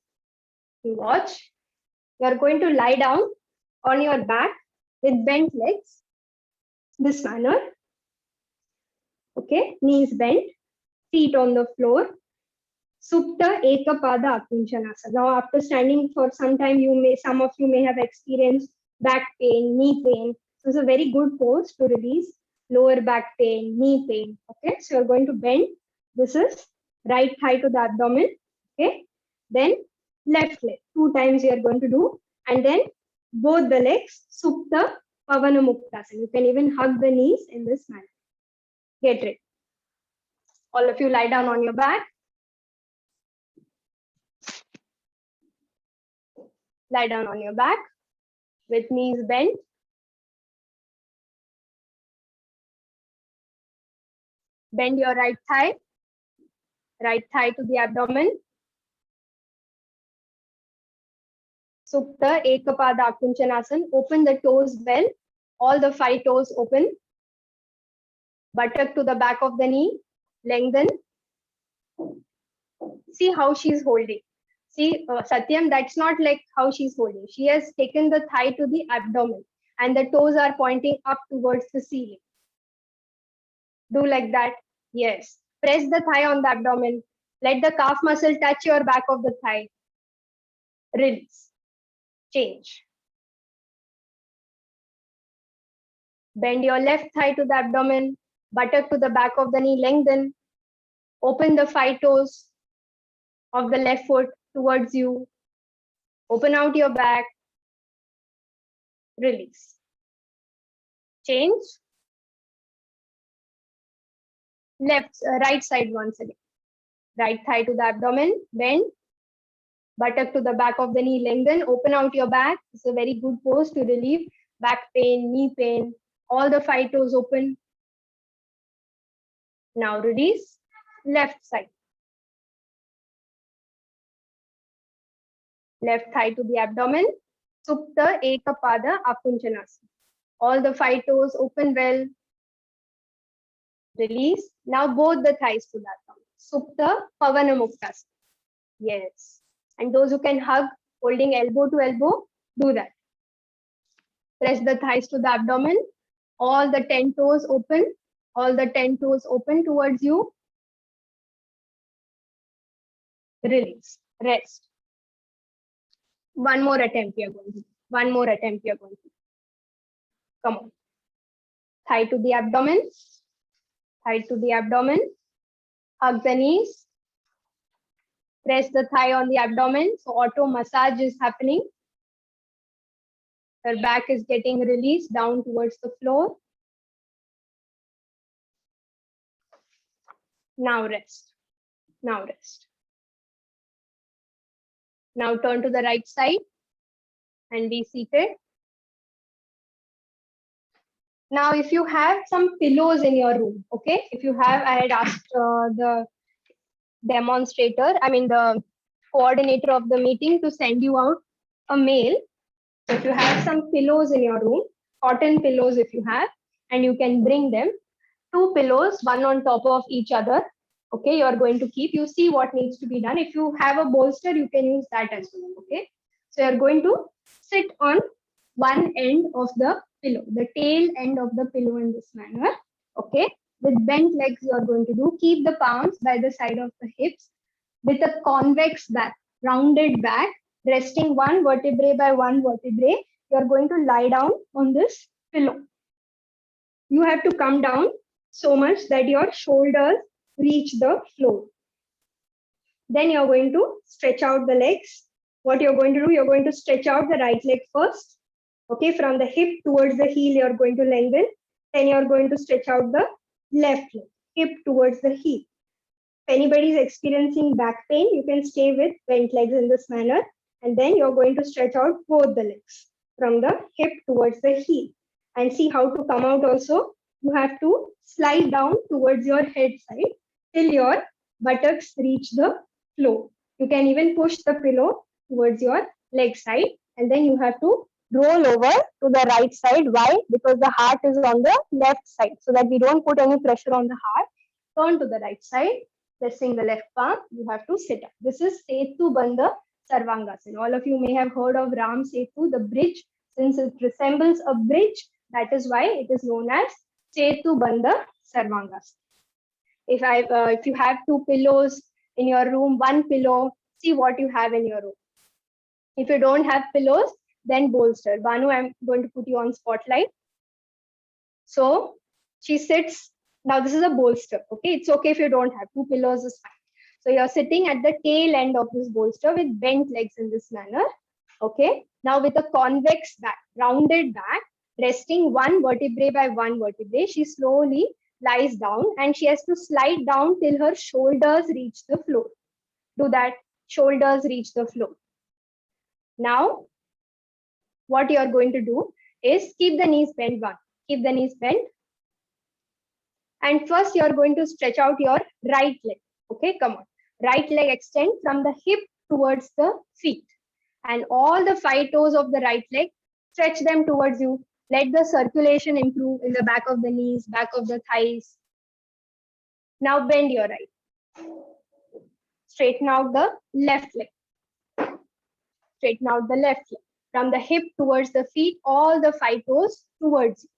Speaker 2: you watch. You're going to lie down on your back with bent legs. This manner. Okay, knees bent, feet on the floor. Supta Ekapada Akunjanasana. Now, after standing for some time, some of you may have experienced back pain, knee pain. So it's a very good pose to release lower back pain, knee pain. Okay, so you're going to bend. This is right thigh to the abdomen. Okay, then left leg. 2 times you are going to do, and then both the legs. Supta Pavana Muktasana. You can even hug the knees in this manner. Get ready. All of you lie down on your back. Lie down on your back with knees bent. Bend your right thigh to the abdomen. Supta Ekapada Akunjanasana. Open the toes well. All the 5 toes open. Buttock to the back of the knee. Lengthen. See how she's holding. See, Satyam, that's not like how she's holding. She has taken the thigh to the abdomen and the toes are pointing up towards the ceiling. Do like that. Yes. Press the thigh on the abdomen. Let the calf muscle touch your back of the thigh. Release. Change. Bend your left thigh to the abdomen. Buttock to the back of the knee. Lengthen. Open the 5 toes of the left foot towards you. Open out your back. Release. Change. Right side once again. Right thigh to the abdomen. Bend. Buttock to the back of the knee. Lengthen. Open out your back. It's a very good pose to relieve back pain, knee pain. All the 5 toes open. Now release. Left side. Left thigh to the abdomen. Supta Ekapada Akunjanasana. All the 5 toes open well. Release. Now both the thighs to the abdomen. Supta Pavana Muktasana. Yes. And those who can hug, holding elbow to elbow, do that. Press the thighs to the abdomen. All the 10 toes open. All the 10 toes open towards you. Release. Rest. One more attempt we are going to do. One more attempt we are going to do. Come on. Thigh to the abdomen. Height to the abdomen. Hug the knees. Press the thigh on the abdomen. So auto massage is happening. Your back is getting released down towards the floor. Now rest. Now rest. Now turn to the right side and be seated. Now, if you have some pillows in your room, okay? If you have, I had asked the the coordinator of the meeting to send you out a mail. So if you have some pillows in your room, cotton pillows if you have, and you can bring them, 2 pillows, one on top of each other. Okay, you're going to keep, you see what needs to be done. If you have a bolster, you can use that as well. Okay, so you're going to sit on one end of the pillow, the tail end of the pillow in this manner. Okay, with bent legs, you're going to do, keep the palms by the side of the hips with a convex back, rounded back, resting one vertebrae by one vertebrae. You're going to lie down on this pillow. You have to come down so much that your shoulders reach the floor. Then you're going to stretch out the legs. What you're going to do, you're going to stretch out the right leg first. Okay, from the hip towards the heel, you're going to lengthen. Then you're going to stretch out the left leg, hip towards the heel. If anybody is experiencing back pain, you can stay with bent legs in this manner. And then you're going to stretch out both the legs from the hip towards the heel. And see how to come out also. You have to slide down towards your head side till your buttocks reach the floor. You can even push the pillow towards your leg side, and then you have to roll over to the right side. Why? Because the heart is on the left side, so that we don't put any pressure on the heart. Turn to the right side, pressing the left palm. You have to sit up. This is Setu Bandha Sarvangasana. All of you may have heard of Ram Setu, the bridge. Since it resembles a bridge, that is why it is known as Setu Bandha Sarvangasana. If you have 2 pillows in your room, 1 pillow, see what you have in your room. If you don't have pillows, then bolster. Banu, I'm going to put you on spotlight. So she sits. Now this is a bolster. Okay, it's okay if you don't have 2 pillows is fine. So you're sitting at the tail end of this bolster with bent legs in this manner. Okay, now with a convex back, rounded back, resting one vertebrae by one vertebrae, she slowly lies down and she has to slide down till her shoulders reach the floor. Do that, shoulders reach the floor. Now, what you are going to do is keep the knees bent one. Keep the knees bent. And first you are going to stretch out your right leg. Okay, come on. Right leg extend from the hip towards the feet. And all the 5 toes of the right leg, stretch them towards you. Let the circulation improve in the back of the knees, back of the thighs. Now bend your right. Straighten out the left leg. Straighten out the left leg. From the hip towards the feet, all the 5 toes towards you.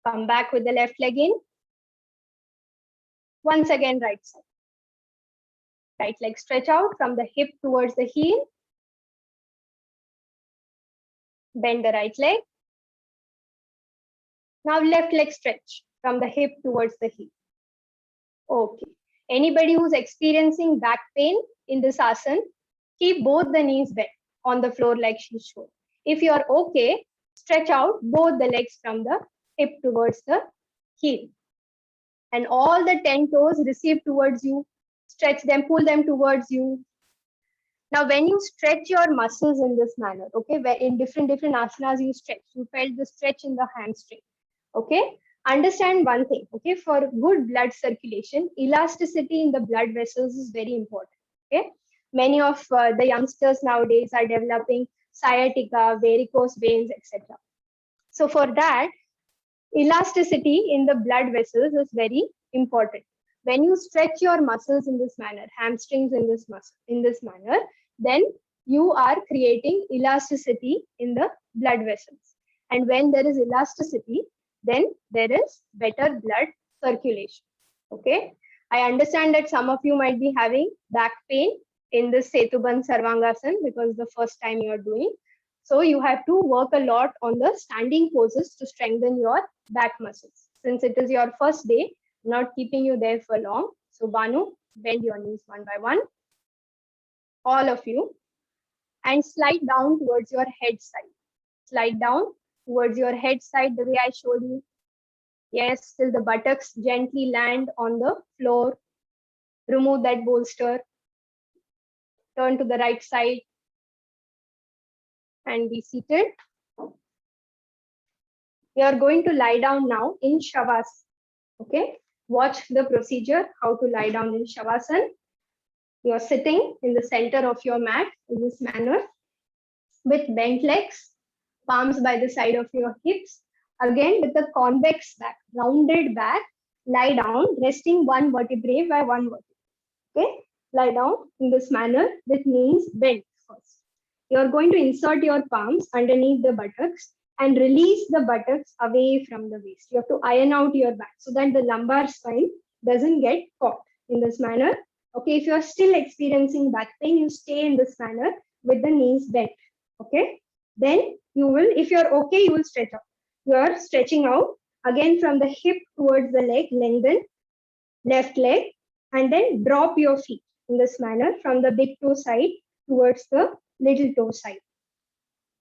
Speaker 2: Come back with the left leg in. Once again, right side. Right leg stretch out from the hip towards the heel. Bend the right leg. Now left leg stretch from the hip towards the heel. Okay. Anybody who's experiencing back pain in this asana, keep both the knees bent on the floor like she showed. If you are okay, stretch out both the legs from the hip towards the heel. And all the 10 toes receive towards you. Stretch them, pull them towards you. Now, when you stretch your muscles in this manner, okay, where in different asanas you stretch, you felt the stretch in the hamstring, okay? Understand one thing, okay? For good blood circulation, elasticity in the blood vessels is very important, okay? Many of the youngsters nowadays are developing sciatica, varicose veins, etc. So for that, elasticity in the blood vessels is very important. When you stretch your muscles in this manner, hamstrings in this manner, then you are creating elasticity in the blood vessels. And when there is elasticity, then there is better blood circulation. Okay. I understand that some of you might be having back pain in this Setu Bandha Sarvangasana because the first time you are doing. So you have to work a lot on the standing poses to strengthen your back muscles. since it is your first day, I'm not keeping you there for long. So Banu, bend your knees one by one, all of you, and slide down towards your head side. Slide down towards your head side the way I showed you. Yes, till the buttocks gently land on the floor. Remove that bolster. Turn to the right side and be seated. You are going to lie down now in Shavasana. Okay, watch the procedure, how to lie down in Shavasana. You are sitting in the center of your mat in this manner with bent legs, palms by the side of your hips. Again, with a convex back, rounded back, lie down, resting one vertebrae by one vertebrae. Okay, lie down in this manner with knees bent first. You are going to insert your palms underneath the buttocks and release the buttocks away from the waist. You have to iron out your back so that the lumbar spine doesn't get caught in this manner. Okay, if you are still experiencing back pain, you stay in this manner with the knees bent. Okay, then you will, if you're okay, you will stretch out. You are stretching out again from the hip towards the leg, lengthen left leg, and then drop your feet in this manner from the big toe side towards the little toe side.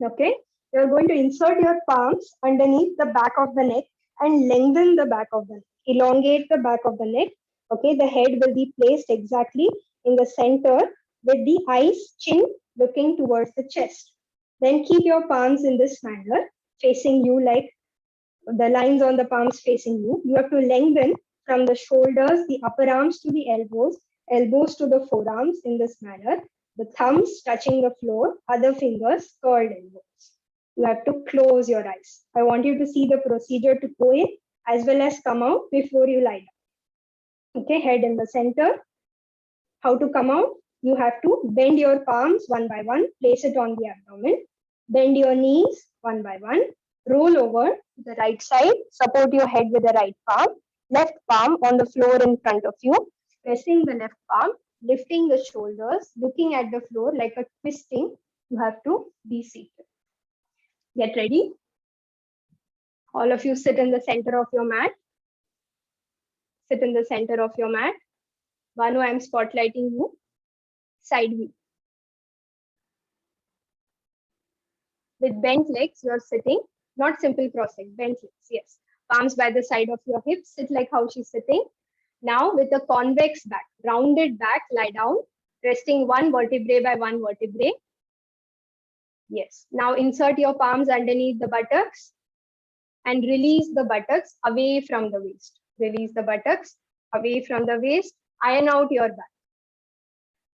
Speaker 2: Okay, you're going to insert your palms underneath the back of the neck and lengthen the back of the neck, elongate the back of the neck. Okay, the head will be placed exactly in the center with the eyes, chin looking towards the chest. Then keep your palms in this manner, facing you, like the lines on the palms facing you. You have to lengthen from the shoulders, the upper arms to the elbows, elbows to the forearms in this manner. The thumbs touching the floor, other fingers curled inwards. You have to close your eyes. I want you to see the procedure to go in as well as come out before you lie down. Okay, head in the center. How to come out? You have to bend your palms one by one, place it on the abdomen, bend your knees one by one, roll over to the right side, support your head with the right palm, left palm on the floor in front of you, pressing the left palm, lifting the shoulders, looking at the floor like a twisting. You have to be seated. Get ready. All of you sit in the center of your mat. Sit in the center of your mat. Banu, I'm spotlighting you. Side view. With bent legs, you're sitting, not simple crossing, bent legs, yes. Palms by the side of your hips, sit like how she's sitting. Now with a convex back, rounded back, lie down, resting one vertebrae by one vertebrae. Yes, now insert your palms underneath the buttocks and release the buttocks away from the waist. Release the buttocks away from the waist, iron out your back.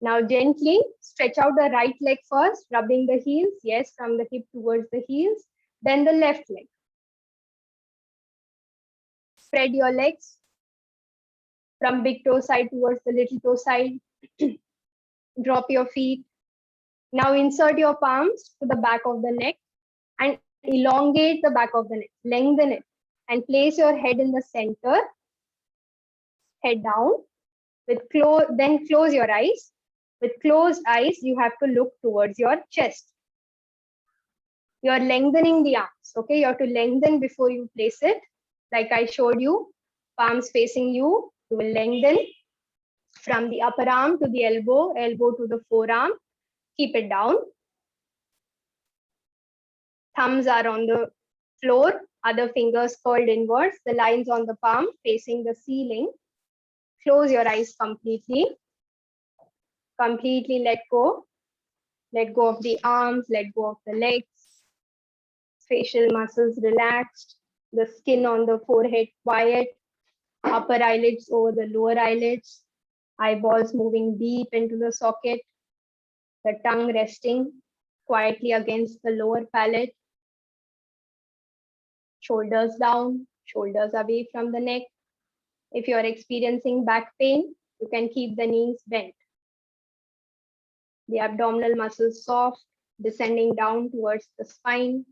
Speaker 2: Now gently stretch out the right leg first, rubbing the heels. Yes, from the hip towards the heels. Then the left leg. Spread your legs from big toe side towards the little toe side. Drop your feet. Now insert your palms to the back of the neck and elongate the back of the neck. Lengthen it and place your head in the center. Head down. Then close your eyes. With closed eyes, you have to look towards your chest. You are lengthening the arms. Okay, you have to lengthen before you place it. Like I showed you, palms facing you. You will lengthen from the upper arm to the elbow, elbow to the forearm. Keep it down. Thumbs are on the floor, other fingers curled inwards, the lines on the palm facing the ceiling. Close your eyes completely. Completely let go. Let go of the arms, let go of the legs. Facial muscles relaxed. The skin on the forehead quiet. Upper eyelids over the lower eyelids. Eyeballs moving deep into the socket. The tongue resting quietly against the lower palate. Shoulders down, shoulders away from the neck. If you are experiencing back pain, you can keep the knees bent. The abdominal muscles soft, descending down towards the spine.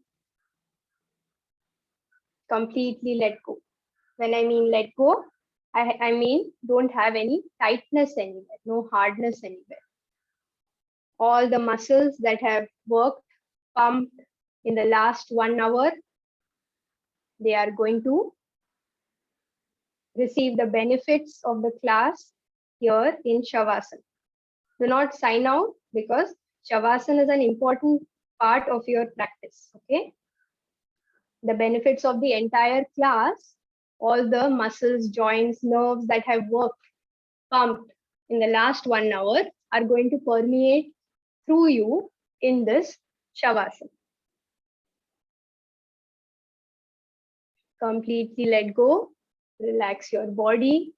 Speaker 2: Completely let go. When I mean let go, I mean don't have any tightness anywhere, no hardness anywhere. All the muscles that have worked, pumped in the last 1 hour, they are going to receive the benefits of the class here in Shavasana. Do not sign out because Shavasana is an important part of your practice. Okay. The benefits of the entire class, all the muscles, joints, nerves that have worked, pumped in the last 1 hour are going to permeate through you in this Shavasana. Completely let go, relax your body.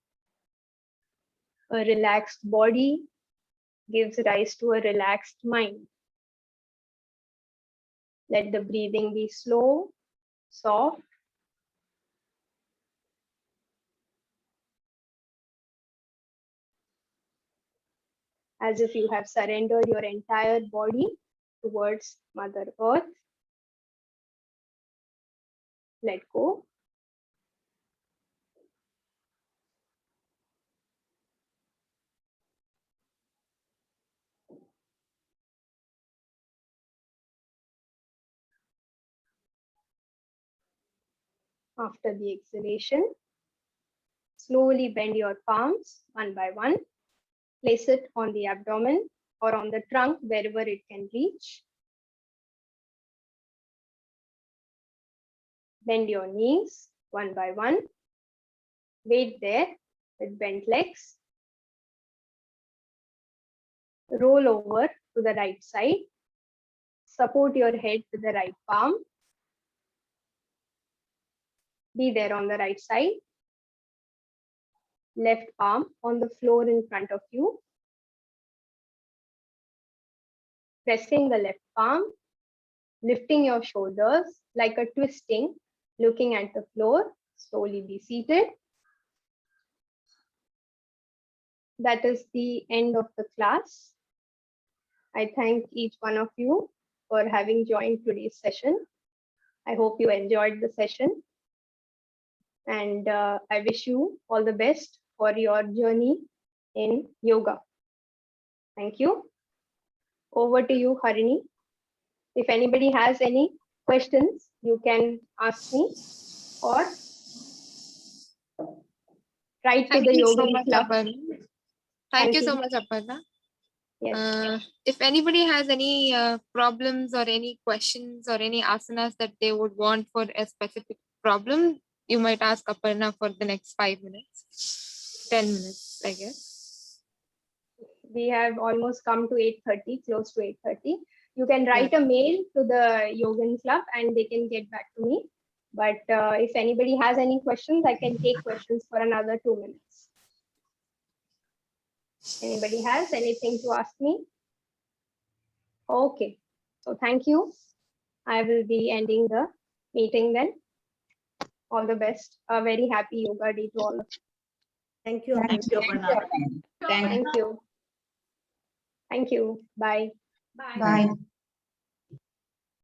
Speaker 2: A relaxed body gives rise to a relaxed mind. Let the breathing be slow, soft. As if you have surrendered your entire body towards Mother Earth. Let go. After the exhalation, slowly bend your palms one by one. Place it on the abdomen or on the trunk, wherever it can reach. Bend your knees one by one. Wait there with bent legs. Roll over to the right side. Support your head with the right palm. Be there on the right side. Left arm on the floor in front of you. Pressing the left palm. Lifting your shoulders like a twisting, looking at the floor. Slowly be seated. That is the end of the class. I thank each one of you for having joined today's session. I hope you enjoyed the session. And I wish you all the best for your journey in yoga. Thank you. Over to you, Harini. If anybody has any questions, you can ask me or write to the Yoga Club.
Speaker 1: Thank you so much, Aparna.
Speaker 2: Yes.
Speaker 1: If anybody has any problems or any questions or any asanas that they would want for a specific problem, you might ask Aparna for the next 5 minutes, 10 minutes, I guess.
Speaker 2: We have almost come to 8:30, close to 8:30. You can write a mail to the Yoga Club and they can get back to me. But if anybody has any questions, I can take questions for another 2 minutes. Anybody has anything to ask me? Okay. So thank you. I will be ending the meeting then. All the best. A very happy yoga day to all of you.
Speaker 3: Thank you. Thank you.
Speaker 2: Thank you. Thank you. Bye.
Speaker 3: Bye.